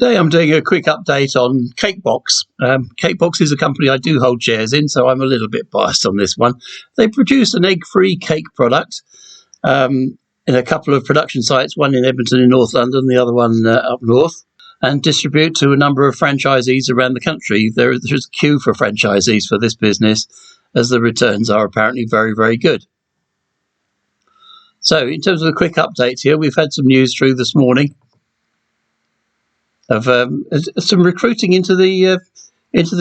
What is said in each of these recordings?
Today I'm doing a quick update on Cakebox. Cakebox is a company I do hold shares in, so I'm a little bit biased on this one. They produce an egg-free cake product in a couple of production sites, one in Edmonton in North London, the other one up north, and distribute to a number of franchisees around the country. There's a queue for franchisees for this business, as the returns are apparently very, very good. So in terms of the quick updates here, we've had some news through this morning of some recruiting into the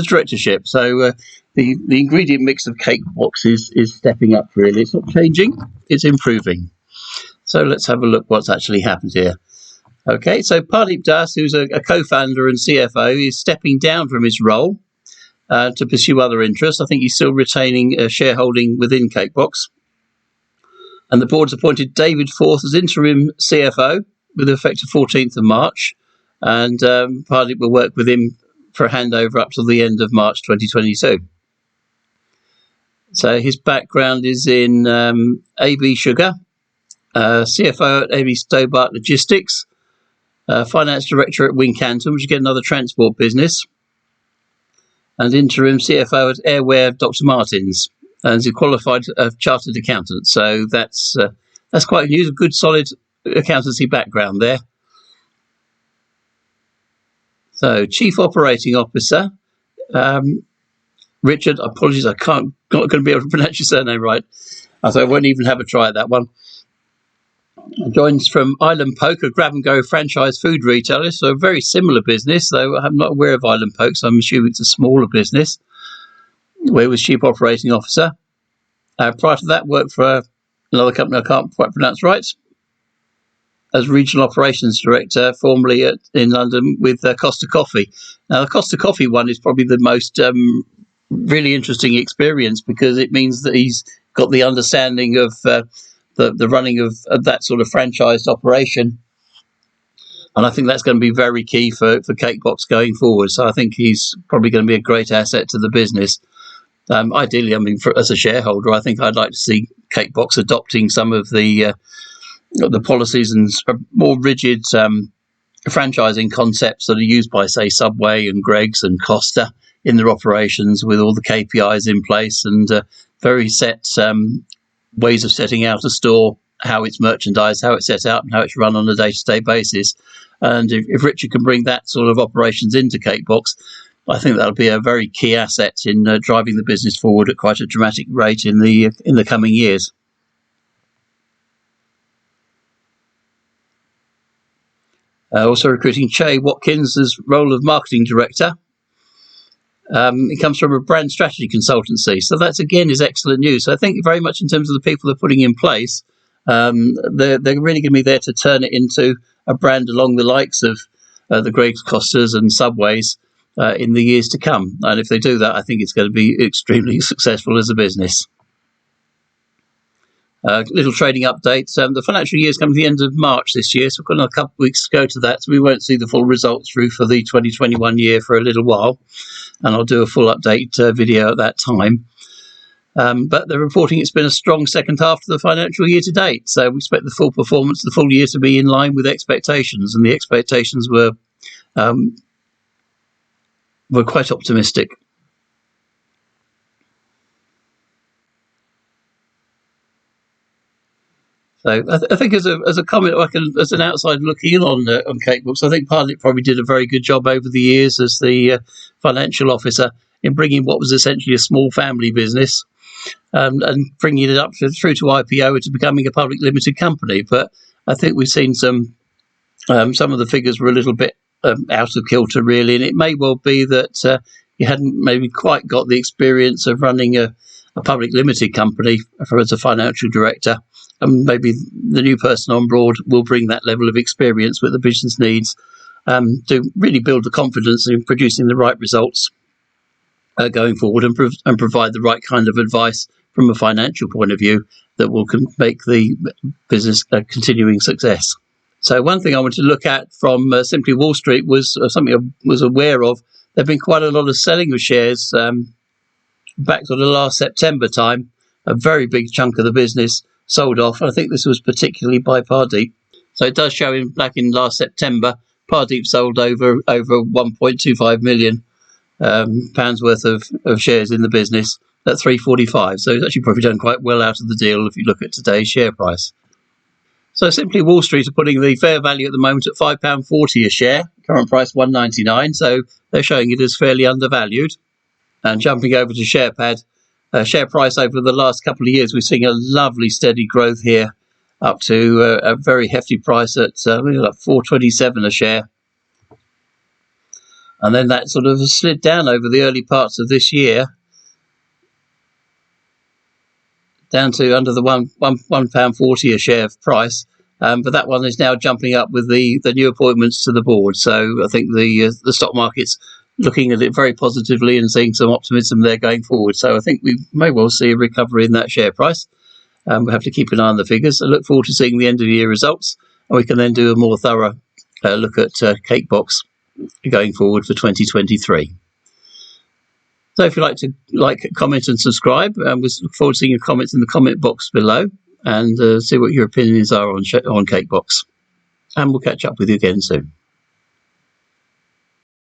directorship. So the ingredient mix of Cakebox is stepping up, really. It's not changing, it's improving. So let's have a look what's actually happened here. Okay, so Pardeep Das, who's a co-founder and CFO, is stepping down from his role to pursue other interests. I think he's still retaining a shareholding within Cakebox. And the board's appointed David Forth as interim CFO with effect of 14th of March. And Pardeep will work with him for a handover up to the end of March 2022. So his background is in AB Sugar, CFO at AB Stobart Logistics, finance director at Wincanton, which is again another transport business, and interim CFO at Airware Dr. Martens, and is a qualified chartered accountant. So that's quite news. A good solid accountancy background there. So, Chief Operating Officer, Richard, apologies, not going to be able to pronounce your surname right, so I won't even have a try at that one. Joins from Island Poke, a grab-and-go franchise food retailer, so a very similar business, though I'm not aware of Island Poke, so I'm assuming it's a smaller business, where he was Chief Operating Officer. Prior to that, worked for another company I can't quite pronounce right, as Regional Operations Director, formerly in London with Costa Coffee. Now, the Costa Coffee one is probably the most really interesting experience, because it means that he's got the understanding of the running of that sort of franchised operation. And I think that's going to be very key for Cakebox going forward. So I think he's probably going to be a great asset to the business. Ideally, I mean, as a shareholder, I think I'd like to see Cakebox adopting some of the policies and more rigid franchising concepts that are used by, say, Subway and Greggs and Costa in their operations, with all the KPIs in place and very set ways of setting out a store, how it's merchandised, how it's set out, and how it's run on a day-to-day basis. And if Richard can bring that sort of operations into Cakebox, I think that'll be a very key asset in driving the business forward at quite a dramatic rate in the coming years. Also recruiting Che Watkins as role of marketing director. He comes from a brand strategy consultancy, so that's again is excellent news. So I think very much in terms of the people they're putting in place, they're really going to be there to turn it into a brand along the likes of the Greggs, Costas and Subways in the years to come. And if they do that, I think it's going to be extremely successful as a business. Little trading update. The financial year is coming to the end of March this year, so we've got another couple of weeks to go to that, so we won't see the full results through for the 2021 year for a little while, and I'll do a full update video at that time. But they're reporting it's been a strong second half to the financial year to date, so we expect the full performance of the full year to be in line with expectations, and the expectations were quite optimistic. So I think as a comment, as an outsider looking in on Cakebox, I think Pardeep probably did a very good job over the years as the financial officer in bringing what was essentially a small family business and bringing it up through to IPO and to becoming a public limited company. But I think we've seen some of the figures were a little bit out of kilter, really, and it may well be that you hadn't maybe quite got the experience of running a public limited company as a financial director. And maybe the new person on board will bring that level of experience with the business needs to really build the confidence in producing the right results going forward and provide the right kind of advice from a financial point of view that will make the business a continuing success. So one thing I want to look at from Simply Wall Street was something I was aware of. There have been quite a lot of selling of shares back to the last September time. A very big chunk of the business sold off. I think this was particularly by Pardeep. So it does show in back in last September Pardeep sold over 1.25 million pounds worth of shares in the business at 3.45. So it's actually probably done quite well out of the deal if you look at today's share price. So Simply Wall Street are putting the fair value at the moment at £5.40 a share, current price £1.99. So they're showing it as fairly undervalued. And jumping over to SharePad, share price over the last couple of years, we're seeing a lovely steady growth here up to a very hefty price at $4.27 a share. And then that sort of slid down over the early parts of this year, down to under the £1.40 a share price. But that one is now jumping up with the new appointments to the board. So I think the stock market's looking at it very positively and seeing some optimism there going forward. So I think we may well see a recovery in that share price. We'll have to keep an eye on the figures. I look forward to seeing the end of year results, and we can then do a more thorough look at Cakebox going forward for 2023. So if you'd like to comment and subscribe, we look forward to seeing your comments in the comment box below, and see what your opinions are on Cakebox. And we'll catch up with you again soon.